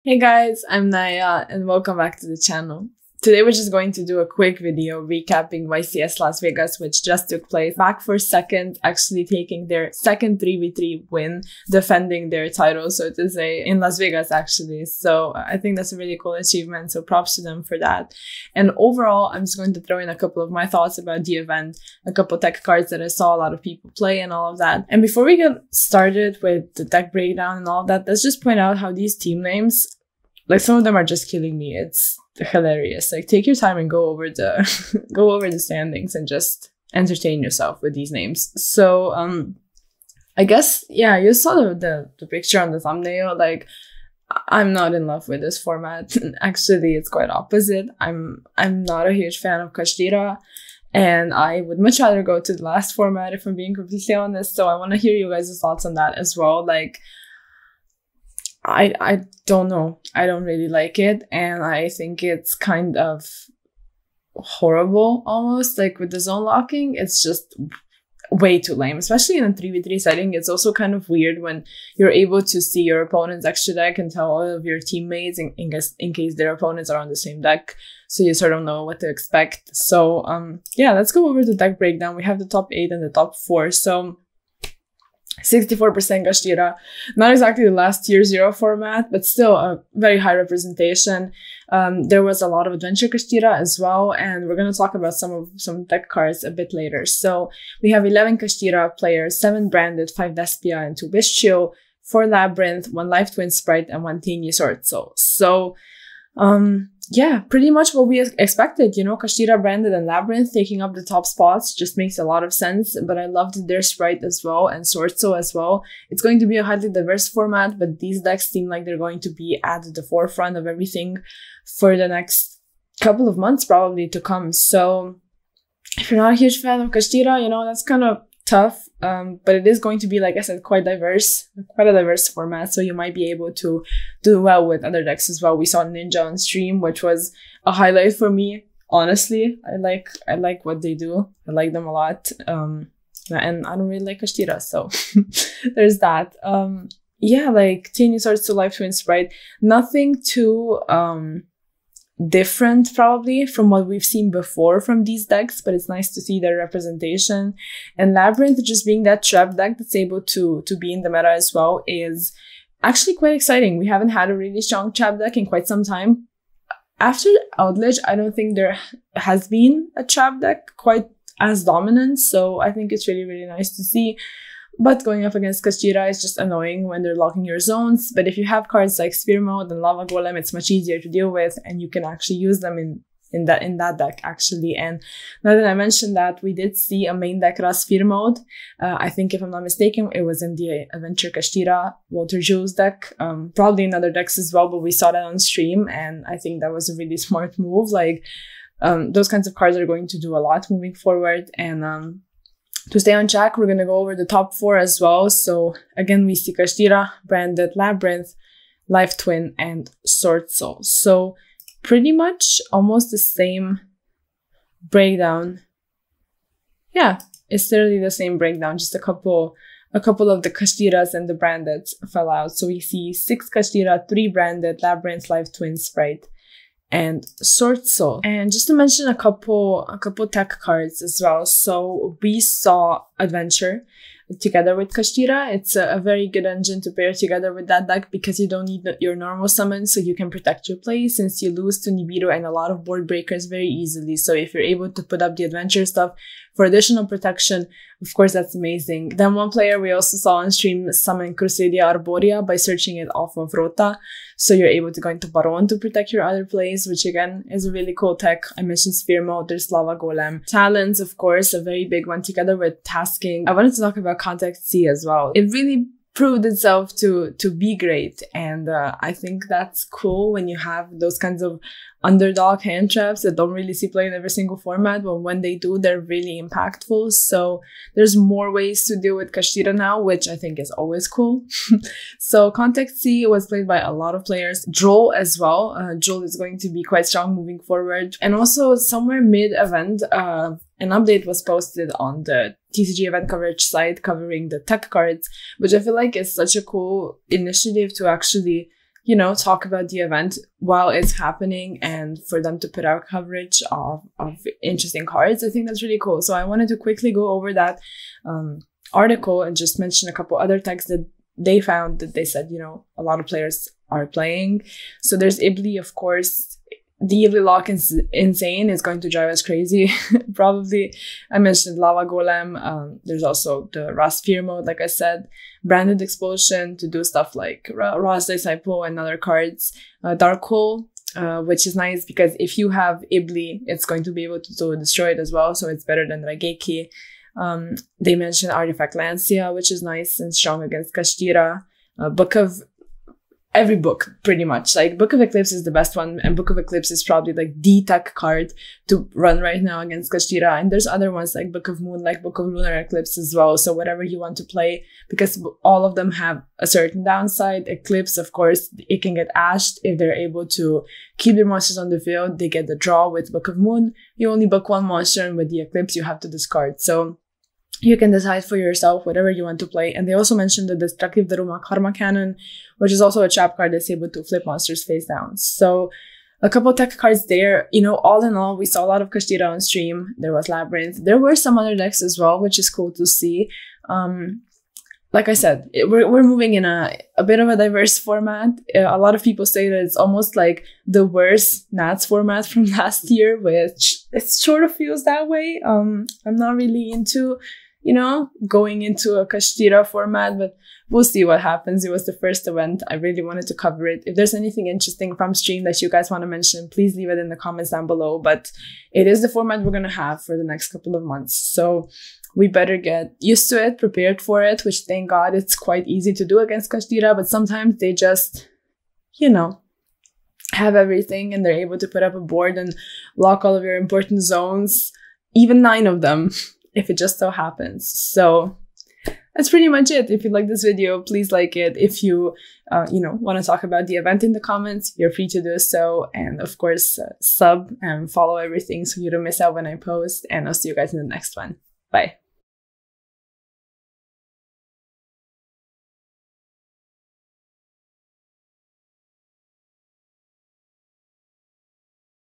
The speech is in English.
Hey guys, I'm Naya and welcome back to the channel. Today we're just going to do a quick video recapping YCS Las Vegas, which just took place. Back for second, actually taking their second 3v3 win, defending their title, so to say, in Las Vegas actually. So I think that's a really cool achievement, so props to them for that. And overall, I'm just going to throw in a couple of my thoughts about the event, a couple tech cards that I saw a lot of people play and all of that. And before we get started with the deck breakdown and all of that, let's just point out how these team names, like some of them are just killing me. It's hilarious. Like, take your time and go over the go over the standings and just entertain yourself with these names. So I guess, yeah, you saw the picture on the thumbnail. Like, I'm not in love with this format. Actually, it's quite opposite. I'm not a huge fan of Kashtira, and I would much rather go to the last format if I'm being completely honest. So I want to hear you guys' thoughts on that as well. Like, I don't know. I don't really like it, and I think it's kind of horrible almost. Like, with the zone locking, it's just way too lame, especially in a 3v3 setting. It's also kind of weird when you're able to see your opponent's extra deck and tell all of your teammates in case their opponents are on the same deck, so you sort of know what to expect. So yeah, let's go over the deck breakdown. We have the top 8 and the top 4. So 64% Kashtira, not exactly the last tier 0 format, but still a very high representation. There was a lot of adventure Kashtira as well, and we're going to talk about some deck cards a bit later. So we have 11 Kashtira players, 7 Branded, 5 Despia, and 2 Bestial, 4 Labyrinth, 1 Life Twin Sprite, and 1 Teeny Sword Soul. So yeah, pretty much what we expected, you know, Kashtira, Branded, and Labyrinth taking up the top spots just makes a lot of sense, but I loved their Sprite as well and Sword Soul as well. It's going to be a highly diverse format, but these decks seem like they're going to be at the forefront of everything for the next couple of months probably to come. So if you're not a huge fan of Kashtira, you know, that's kind of tough, but it is going to be, like I said, quite a diverse format, so you might be able to do well with other decks as well. We saw Ninja on stream, which was a highlight for me, honestly. I like what they do. I like them a lot, and I don't really like Kashtira, so there's that. Yeah, like Teeny Swords to Life Twin Sprite, nothing too different probably from what we've seen before from these decks, but it's nice to see their representation. And Labyrinth, just being that trap deck that's able to be in the meta as well, is actually quite exciting. We haven't had a really strong trap deck in quite some time. After Outledge, I don't think there has been a trap deck quite as dominant, so I think it's really, really nice to see. But going up against Kashtira is just annoying when they're locking your zones. But if you have cards like Sphere Mode and Lava Golem, it's much easier to deal with, and you can actually use them in that deck actually. And now that I mentioned that, we did see a main deck Ra Sphere Mode. I think, if I'm not mistaken, it was in the Adventure Kashtira Water Jewels deck. Probably in other decks as well, but we saw that on stream, and I think that was a really smart move. Like, those kinds of cards are going to do a lot moving forward. And to stay on track, we're going to go over the top 4 as well. So again, we see Kashtira, Branded, Labyrinth, Life Twin, and Sword Soul. So pretty much almost the same breakdown. Yeah, it's literally the same breakdown. Just a couple of the Kashtiras and the Branded fell out. So we see 6 Kashtira, 3 Branded, Labyrinth, Life Twin, Sprite, and Sword Soul. And just to mention a couple tech cards as well. So we saw Adventure together with Kashtira. It's a very good engine to pair together with that deck because you don't need your normal summon, so you can protect your play since you lose to Nibiru and a lot of board breakers very easily. So if you're able to put up the Adventure stuff for additional protection, of course, that's amazing. Then one player we also saw on stream summon Crusadia Arborea by searching it off of Rota. So you're able to go into Baron to protect your other plays, which again is a really cool tech. I mentioned Sphere Mode, there's Lava Golem. Talons, of course, a very big one together with Tasking. I wanted to talk about Contact C as well. It really proved itself to be great, and I think that's cool when you have those kinds of underdog hand traps that don't really see play in every single format, but when they do, they're really impactful. So there's more ways to deal with Kashtira now, which I think is always cool. So Contact C was played by a lot of players. Droll as well. Droll is going to be quite strong moving forward. And also somewhere mid-event, an update was posted on the TCG event coverage site covering the tech cards, which I feel like is such a cool initiative to actually you know, talk about the event while it's happening and for them to put out coverage of interesting cards. I think that's really cool. So I wanted to quickly go over that article and just mention a couple other texts that they found that they said, you know, a lot of players are playing. So there's Ibli, of course. The Ibli lock is insane. It's going to drive us crazy, probably. I mentioned Lava Golem. There's also the Ras Fear mode, like I said. Branded Expulsion to do stuff like Ras Disciple and other cards. Dark Hole, which is nice because if you have Ibli, it's going to be able to destroy it as well. So it's better than Raigeki. They mentioned Artifact Lancia, which is nice and strong against Kashtira. Book of every book, pretty much. Like Book of Eclipse is the best one, and Book of Eclipse is probably like the tech card to run right now against Kashtira. And there's other ones like Book of Moon, like Book of Lunar Eclipse as well. So whatever you want to play, because all of them have a certain downside. Eclipse, of course, it can get ashed if they're able to keep their monsters on the field. They get the draw with Book of Moon. You only book one monster, and with the Eclipse, you have to discard. So you can decide for yourself whatever you want to play. And they also mentioned the Destructive Daruma Karma Cannon, which is also a trap card that's able to flip monsters face down. So a couple tech cards there. You know, all in all, we saw a lot of Kashtira on stream. There was Labyrinth. There were some other decks as well, which is cool to see. Like I said, we're moving in a bit of a diverse format. A lot of people say that it's almost like the worst Nats format from last year, which it sort of feels that way. I'm not really into, you know, going into a Kashtira format, but we'll see what happens. It was the first event. I really wanted to cover it. If there's anything interesting from stream that you guys want to mention, please leave it in the comments down below. But it is the format we're going to have for the next couple of months. So we better get used to it, prepared for it, which thank God it's quite easy to do against Kashtira. But sometimes they just, you know, have everything and they're able to put up a board and lock all of your important zones, even 9 of them, if it just so happens. So that's pretty much it. If you like this video, please like it. If you, you know, want to talk about the event in the comments, you're free to do so. And of course, sub and follow everything so you don't miss out when I post. And I'll see you guys in the next one. Bye.